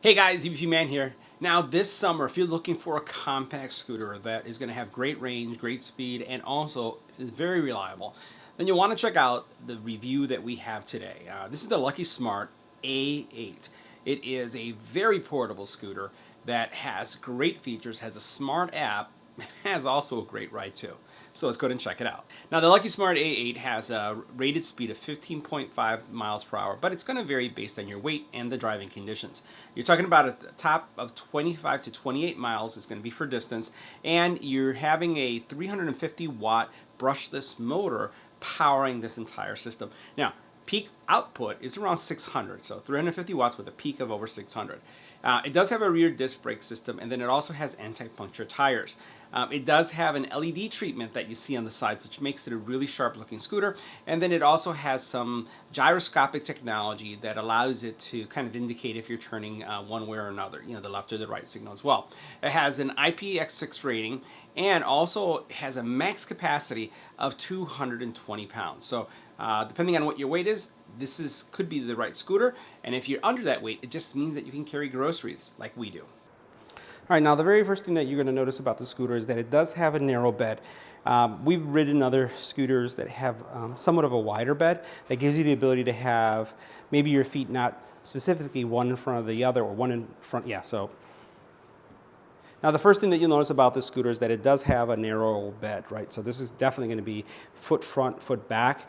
Hey guys, EBPMAN here. Now this summer, if you're looking for a compact scooter that is going to have great range, great speed, and also is very reliable, then you'll want to check out the review that we have today. This is the LEQISMART A8. It is a very portable scooter that has great features, has a smart app, has also a great ride too. So let's go ahead and check it out. Now the LEQISMART A8 has a rated speed of 15.5 miles per hour, but it's going to vary based on your weight and the driving conditions. You're talking about at the top of 25 to 28 miles is going to be for distance, and you're having a 350 watt brushless motor powering this entire system. Now, peak output is around 600, so 350 watts with a peak of over 600. It does have a rear disc brake system, and then it also has anti-puncture tires. It does have an LED treatment that you see on the sides, which makes it a really sharp looking scooter, and then it also has some gyroscopic technology that allows it to kind of indicate if you're turning one way or another, the left or the right signal as well. It has an IPX6 rating and also has a max capacity of 220 pounds. So depending on what your weight is, this could be the right scooter, and if you're under that weight, it just means that you can carry groceries like we do. All right, now the very first thing that you're going to notice about the scooter is that it does have a narrow bed. We've ridden other scooters that have somewhat of a wider bed that gives you the ability to have maybe your feet not specifically one in front of the other or one in front, so. Now the first thing that you'll notice about this scooter is that it does have a narrow bed, right? So this is definitely going to be foot front, foot back,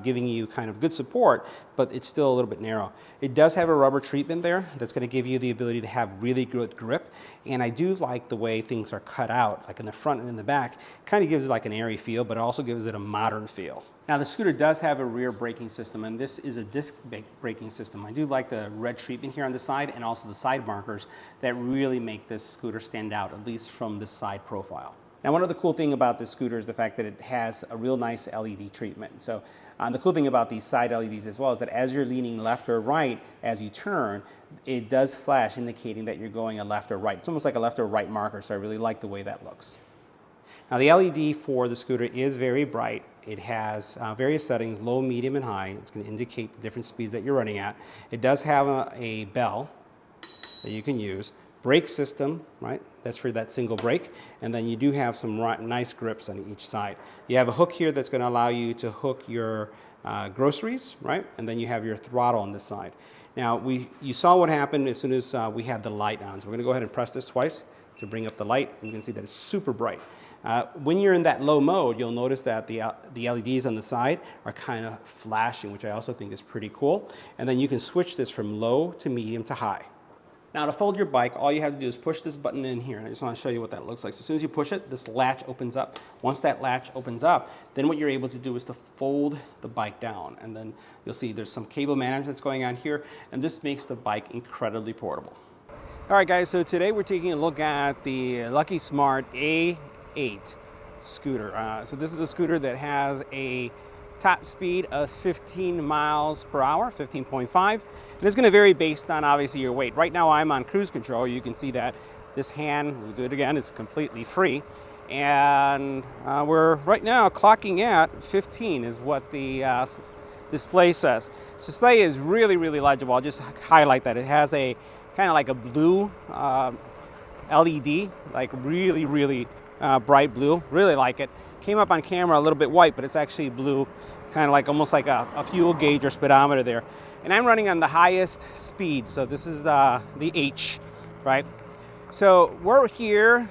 giving you kind of good support, but it's still a little bit narrow. It does have a rubber treatment there that's going to give you the ability to have really good grip, and I do like the way things are cut out, like in the front and in the back. Kind of gives it like an airy feel, but it also gives it a modern feel. Now the scooter does have a rear braking system, and this is a disc braking system. I do like the red treatment here on the side and also the side markers that really make this scooter stand out, at least from the side profile. Now one other cool thing about this scooter is the fact that it has a real nice LED treatment. So the cool thing about these side LEDs as well is that as you're leaning left or right as you turn, it does flash indicating that you're going a left or right. It's almost like a left or right marker, so I really like the way that looks. Now the LED for the scooter is very bright. It has various settings, low, medium, and high. It's going to indicate the different speeds that you're running at. It does have a bell that you can use. Brake system, right? That's for that single brake. And then you do have some nice grips on each side. You have a hook here that's going to allow you to hook your groceries, right? And then you have your throttle on this side. Now, you saw what happened as soon as we had the light on. So we're going to go ahead and press this twice to bring up the light. You can see that it's super bright. When you're in that low mode, you'll notice that the LEDs on the side are kind of flashing, which I also think is pretty cool. And then you can switch this from low to medium to high. Now to fold your bike, all you have to do is push this button in here, and I just want to show you what that looks like. So as soon as you push it, this latch opens up. Once that latch opens up, then what you're able to do is to fold the bike down, and then you'll see there's some cable management that's going on here, and this makes the bike incredibly portable. All right guys, so today we're taking a look at the LEQISMART A8 scooter. So this is a scooter that has a top speed of 15 miles per hour, 15.5, and it's going to vary based on obviously your weight. Right now I'm on cruise control. You can see that this hand, we'll do it again, is completely free, and we're right now clocking at 15 is what the display says. This display is really, really legible. I'll just highlight that. It has a kind of like a blue LED, like really, really bright blue. Really like it. Came up on camera a little bit white, but it's actually blue, kind of like almost like a fuel gauge or speedometer there. And I'm running on the highest speed, so this is the H, right? So we're here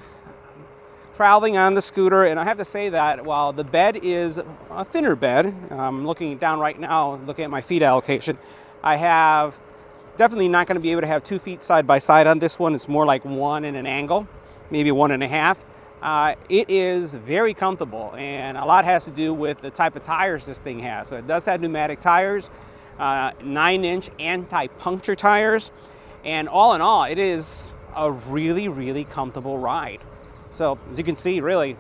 traveling on the scooter, and I have to say that while the bed is a thinner bed, I'm looking down right now, looking at my feet allocation, I have definitely not going to be able to have 2 feet side by side on this one. It's more like one in an angle, maybe 1.5. It is very comfortable, and a lot has to do with the type of tires this thing has. So it does have pneumatic tires, 9-inch anti-puncture tires, and all in all, it is a really, really comfortable ride. So as you can see, really,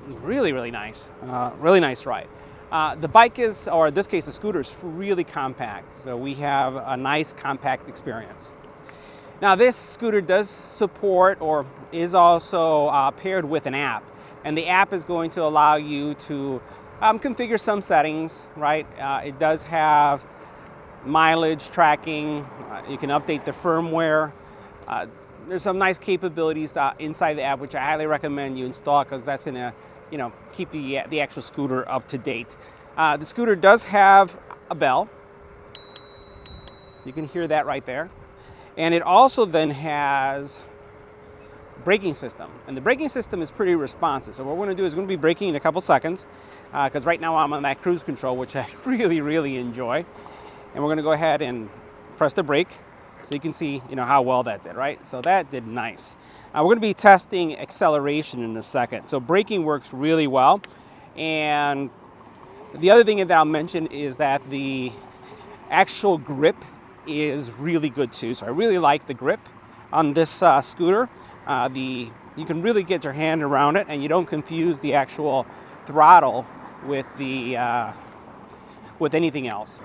really nice, really nice ride. The bike is, or in this case, the scooter is really compact. So we have a nice compact experience. Now this scooter does support or is also paired with an app, and the app is going to allow you to configure some settings, right? It does have mileage tracking. You can update the firmware. There's some nice capabilities inside the app, which I highly recommend you install because that's going to, keep the actual scooter up to date. The scooter does have a bell, so you can hear that right there, and it also then has braking system, and the braking system is pretty responsive. So what we're going to do is going to be braking in a couple seconds, because right now I'm on that cruise control, which I really enjoy, and we're going to go ahead and press the brake. So you can see, how well that did, right? So that did nice. We're going to be testing acceleration in a second. So braking works really well. And the other thing that I'll mention is that the actual grip is really good too. So I really like the grip on this scooter. You can really get your hand around it, and you don't confuse the actual throttle with with anything else.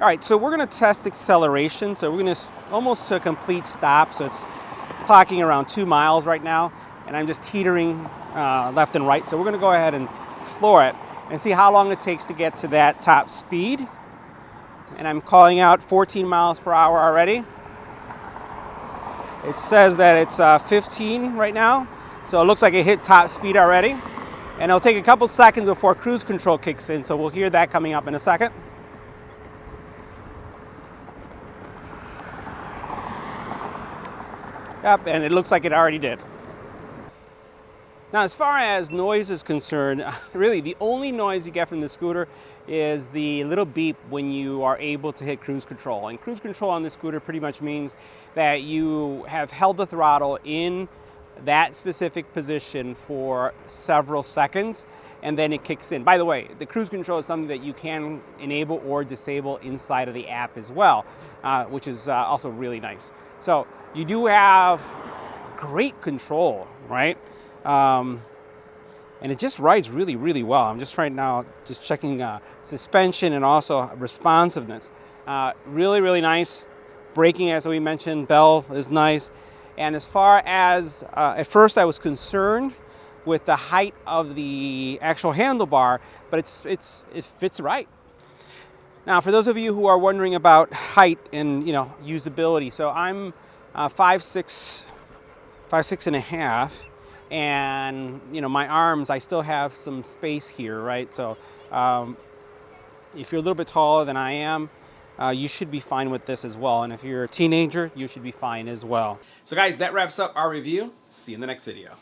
All right, so we're going to test acceleration. So we're going to almost to a complete stop. So it's clocking around 2 miles right now, and I'm just teetering left and right. So we're going to go ahead and floor it and see how long it takes to get to that top speed. And I'm calling out 14 miles per hour already. It says that it's 15 right now. So it looks like it hit top speed already. And it'll take a couple seconds before cruise control kicks in. So we'll hear that coming up in a second. Yep, and it looks like it already did. Now, as far as noise is concerned, really the only noise you get from the scooter is the little beep when you are able to hit cruise control. And cruise control on this scooter pretty much means that you have held the throttle in that specific position for several seconds, and then it kicks in. By the way, the cruise control is something that you can enable or disable inside of the app as well, which is also really nice. So you do have great control, right? And it just rides really well. I'm just right now just checking suspension and also responsiveness. Really nice. Braking, as we mentioned, bell is nice. And as far as, at first I was concerned with the height of the actual handlebar, but it fits right. Now, for those of you who are wondering about height and usability, so I'm 5'6", 5'6.5", and my arms, I still have some space here, right? So if you're a little bit taller than I am, you should be fine with this as well. And if you're a teenager, you should be fine as well. So guys, that wraps up our review. See you in the next video.